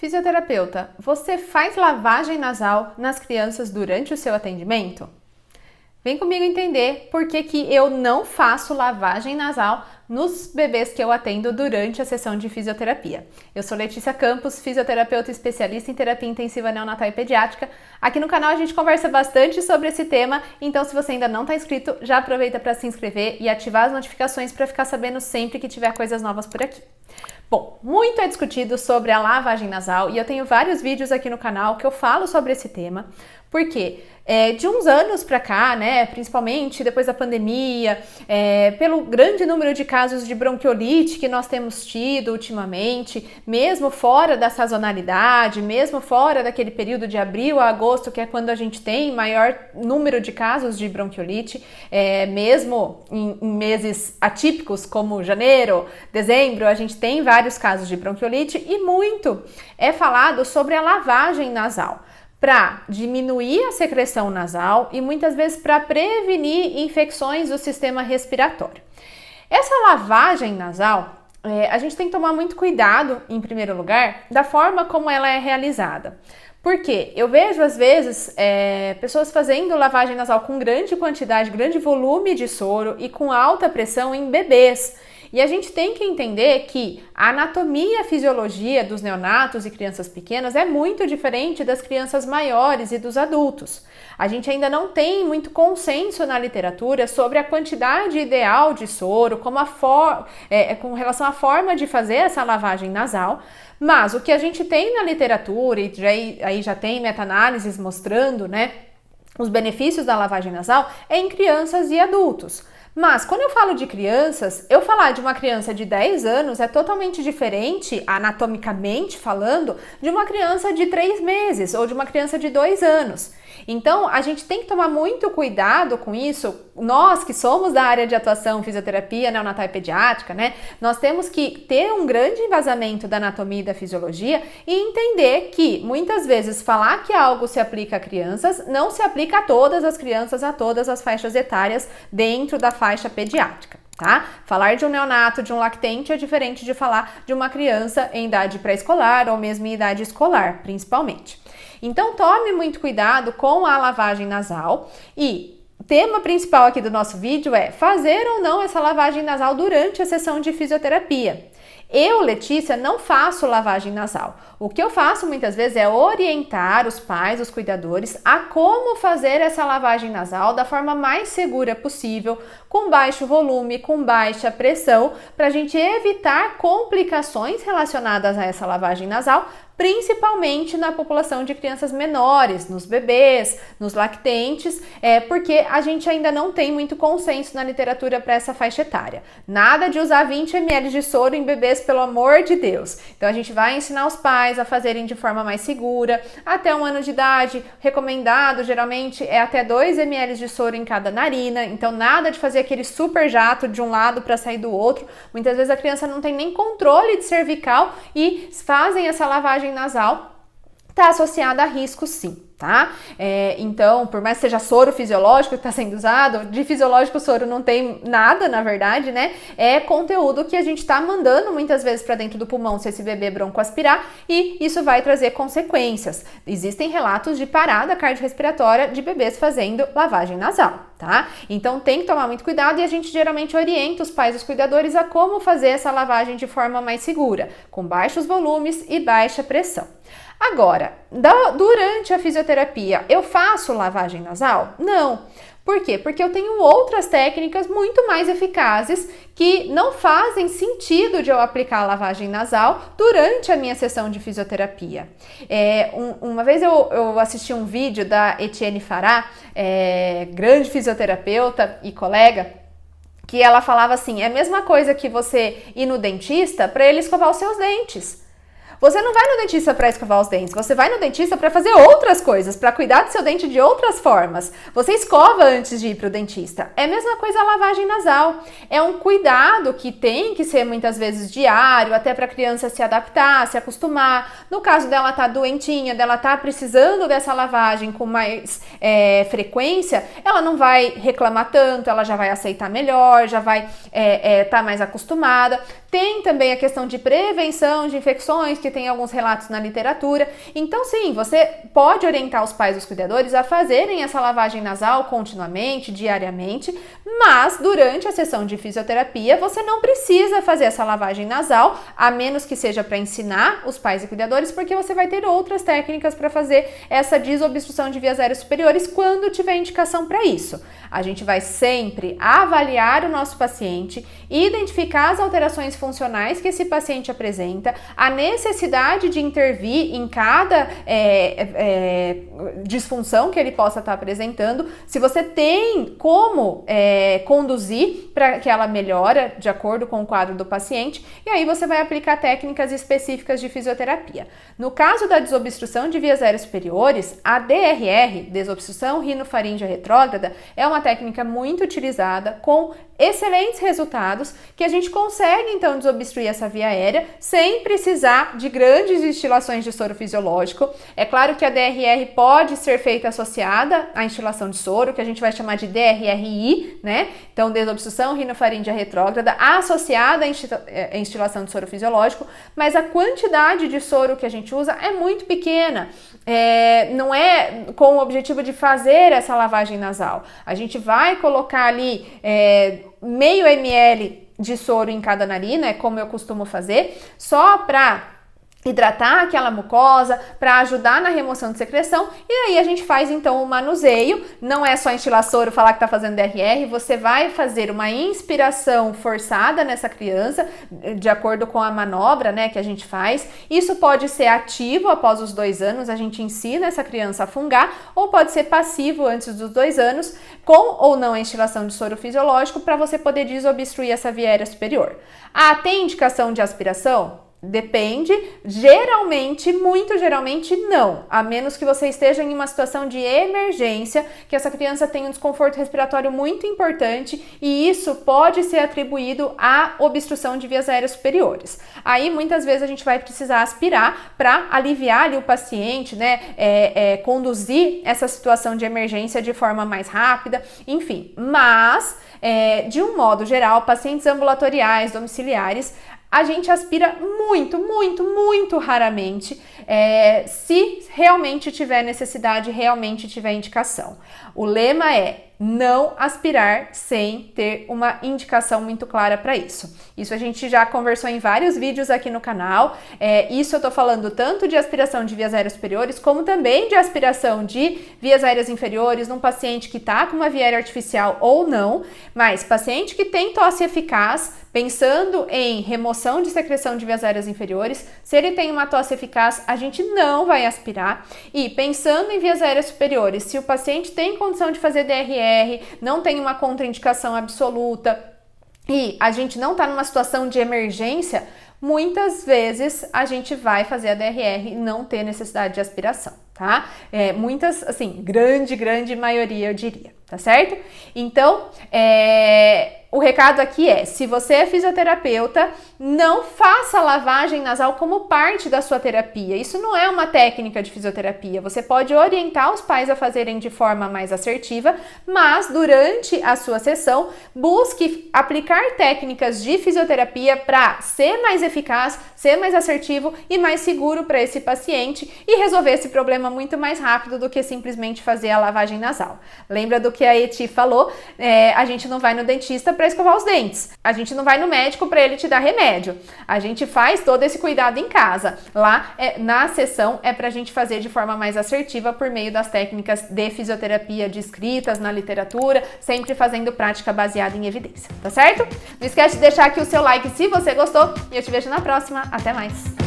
Fisioterapeuta, você faz lavagem nasal nas crianças durante o seu atendimento? Vem comigo entender por que eu não faço lavagem nasal nos bebês que eu atendo durante a sessão de fisioterapia. Eu sou Letícia Campos, fisioterapeuta especialista em terapia intensiva neonatal e pediátrica. Aqui no canal a gente conversa bastante sobre esse tema, então se você ainda não está inscrito, já aproveita para se inscrever e ativar as notificações para ficar sabendo sempre que tiver coisas novas por aqui. Bom, muito é discutido sobre a lavagem nasal e eu tenho vários vídeos aqui no canal que eu falo sobre esse tema, porque de uns anos para cá, né, principalmente depois da pandemia, pelo grande número de casos de bronquiolite que nós temos tido ultimamente, mesmo fora da sazonalidade, mesmo fora daquele período de abril a agosto, que é quando a gente tem maior número de casos de bronquiolite, mesmo em meses atípicos como janeiro, dezembro, a gente tem vários casos de bronquiolite e muito é falado sobre a lavagem nasal, para diminuir a secreção nasal e muitas vezes para prevenir infecções do sistema respiratório. Essa lavagem nasal, a gente tem que tomar muito cuidado, em primeiro lugar, da forma como ela é realizada. Porque eu vejo, às vezes, pessoas fazendo lavagem nasal com grande quantidade, grande volume de soro e com alta pressão em bebês. E a gente tem que entender que a anatomia e a fisiologia dos neonatos e crianças pequenas é muito diferente das crianças maiores e dos adultos. A gente ainda não tem muito consenso na literatura sobre a quantidade ideal de soro, com relação à forma de fazer essa lavagem nasal, mas o que a gente tem na literatura, e aí já tem meta-análises mostrando, né, os benefícios da lavagem nasal, é em crianças e adultos. Mas quando eu falo de crianças, eu falar de uma criança de 10 anos é totalmente diferente, anatomicamente falando, de uma criança de 3 meses ou de uma criança de 2 anos. Então, a gente tem que tomar muito cuidado com isso. Nós que somos da área de atuação fisioterapia neonatal e pediátrica, né? Nós temos que ter um grande embasamento da anatomia e da fisiologia e entender que, muitas vezes, falar que algo se aplica a crianças não se aplica a todas as crianças, a todas as faixas etárias dentro da faixa pediátrica, tá? Falar de um neonato, de um lactente é diferente de falar de uma criança em idade pré-escolar ou mesmo em idade escolar, principalmente. Então, tome muito cuidado com a lavagem nasal e o tema principal aqui do nosso vídeo é fazer ou não essa lavagem nasal durante a sessão de fisioterapia. Eu, Letícia, não faço lavagem nasal. O que eu faço muitas vezes é orientar os pais, os cuidadores, a como fazer essa lavagem nasal da forma mais segura possível, com baixo volume, com baixa pressão, para a gente evitar complicações relacionadas a essa lavagem nasal, principalmente na população de crianças menores, nos bebês, nos lactentes, porque a gente ainda não tem muito consenso na literatura para essa faixa etária. Nada de usar 20 ml de soro em bebês, pelo amor de Deus. Então a gente vai ensinar os pais a fazerem de forma mais segura, até 1 ano de idade, recomendado geralmente é até 2 ml de soro em cada narina, então nada de fazer aquele super jato de um lado para sair do outro. Muitas vezes a criança não tem nem controle de cervical e fazem essa lavagem nasal, está associada a risco sim, tá? Então, por mais que seja soro fisiológico que está sendo usado, de fisiológico o soro não tem nada, na verdade, né? É conteúdo que a gente está mandando muitas vezes para dentro do pulmão se esse bebê broncoaspirar e isso vai trazer consequências. Existem relatos de parada cardiorrespiratória de bebês fazendo lavagem nasal, tá? Então tem que tomar muito cuidado e a gente geralmente orienta os pais e os cuidadores a como fazer essa lavagem de forma mais segura, com baixos volumes e baixa pressão. Agora, durante a fisioterapia, eu faço lavagem nasal? Não. Por quê? Porque eu tenho outras técnicas muito mais eficazes que não fazem sentido de eu aplicar a lavagem nasal durante a minha sessão de fisioterapia. Uma vez eu assisti um vídeo da Etienne Farah, grande fisioterapeuta e colega, que ela falava assim, é a mesma coisa que você ir no dentista para ele escovar os seus dentes. Você não vai no dentista para escovar os dentes, você vai no dentista para fazer outras coisas, para cuidar do seu dente de outras formas. Você escova antes de ir para o dentista. É a mesma coisa a lavagem nasal. É um cuidado que tem que ser muitas vezes diário, até para a criança se adaptar, se acostumar. No caso dela estar doentinha, dela estar precisando dessa lavagem com mais frequência, ela não vai reclamar tanto, ela já vai aceitar melhor, já vai estar mais acostumada. Tem também a questão de prevenção de infecções, que tem alguns relatos na literatura. Então, sim, você pode orientar os pais e os cuidadores a fazerem essa lavagem nasal continuamente, diariamente, mas durante a sessão de fisioterapia você não precisa fazer essa lavagem nasal, a menos que seja para ensinar os pais e cuidadores, porque você vai ter outras técnicas para fazer essa desobstrução de vias aéreas superiores quando tiver indicação para isso. A gente vai sempre avaliar o nosso paciente, identificar as alterações funcionais que esse paciente apresenta, a necessidade de intervir em cada disfunção que ele possa estar apresentando, se você tem como conduzir para que ela melhora de acordo com o quadro do paciente, e aí você vai aplicar técnicas específicas de fisioterapia. No caso da desobstrução de vias aéreas superiores, a DRR, desobstrução rinofaríngea retrógrada, é uma técnica muito utilizada com excelentes resultados, que a gente consegue então desobstruir essa via aérea sem precisar de grandes instilações de soro fisiológico. É claro que a DRR pode ser feita associada à instilação de soro, que a gente vai chamar de DRRI, né? Então, desobstrução rinofaríngea retrógrada associada à instilação de soro fisiológico, mas a quantidade de soro que a gente usa é muito pequena. Não é com o objetivo de fazer essa lavagem nasal. A gente vai colocar ali meio ml de soro em cada narina, como eu costumo fazer, só para hidratar aquela mucosa, para ajudar na remoção de secreção, e aí a gente faz então o manuseio. Não é só instilar soro, falar que tá fazendo DRR, você vai fazer uma inspiração forçada nessa criança, de acordo com a manobra, né, que a gente faz. Isso pode ser ativo após os 2 anos, a gente ensina essa criança a fungar, ou pode ser passivo antes dos 2 anos, com ou não a instilação de soro fisiológico, para você poder desobstruir essa via aérea superior. Tem indicação de aspiração? Depende, geralmente, muito geralmente não, a menos que você esteja em uma situação de emergência, que essa criança tem um desconforto respiratório muito importante e isso pode ser atribuído à obstrução de vias aéreas superiores. Aí muitas vezes a gente vai precisar aspirar para aliviar ali o paciente, né, conduzir essa situação de emergência de forma mais rápida, enfim, mas de um modo geral, pacientes ambulatoriais, domiciliares, a gente aspira muito, muito, muito raramente, se realmente tiver necessidade, realmente tiver indicação. O lema é não aspirar sem ter uma indicação muito clara para isso. Isso a gente já conversou em vários vídeos aqui no canal. Isso eu tô falando tanto de aspiração de vias aéreas superiores, como também de aspiração de vias aéreas inferiores num paciente que tá com uma via aérea artificial ou não, mas paciente que tem tosse eficaz, pensando em remoção de secreção de vias aéreas inferiores, se ele tem uma tosse eficaz, a gente não vai aspirar. E pensando em vias aéreas superiores, se o paciente tem condição de fazer DRR, não tem uma contraindicação absoluta e a gente não está numa situação de emergência, muitas vezes a gente vai fazer a DRR e não ter necessidade de aspiração, tá? Muitas, assim, grande maioria eu diria, tá certo? Então, o recado aqui é, se você é fisioterapeuta, não faça lavagem nasal como parte da sua terapia. Isso não é uma técnica de fisioterapia. Você pode orientar os pais a fazerem de forma mais assertiva, mas durante a sua sessão, busque aplicar técnicas de fisioterapia para ser mais eficaz, ser mais assertivo e mais seguro para esse paciente e resolver esse problema muito mais rápido do que simplesmente fazer a lavagem nasal. Lembra do que a Eti falou? A gente não vai no dentista para escovar os dentes. A gente não vai no médico para ele te dar remédio. A gente faz todo esse cuidado em casa. Lá, na sessão, é para a gente fazer de forma mais assertiva por meio das técnicas de fisioterapia descritas na literatura, sempre fazendo prática baseada em evidência, tá certo? Não esquece de deixar aqui o seu like se você gostou e eu te vejo na próxima. Até mais!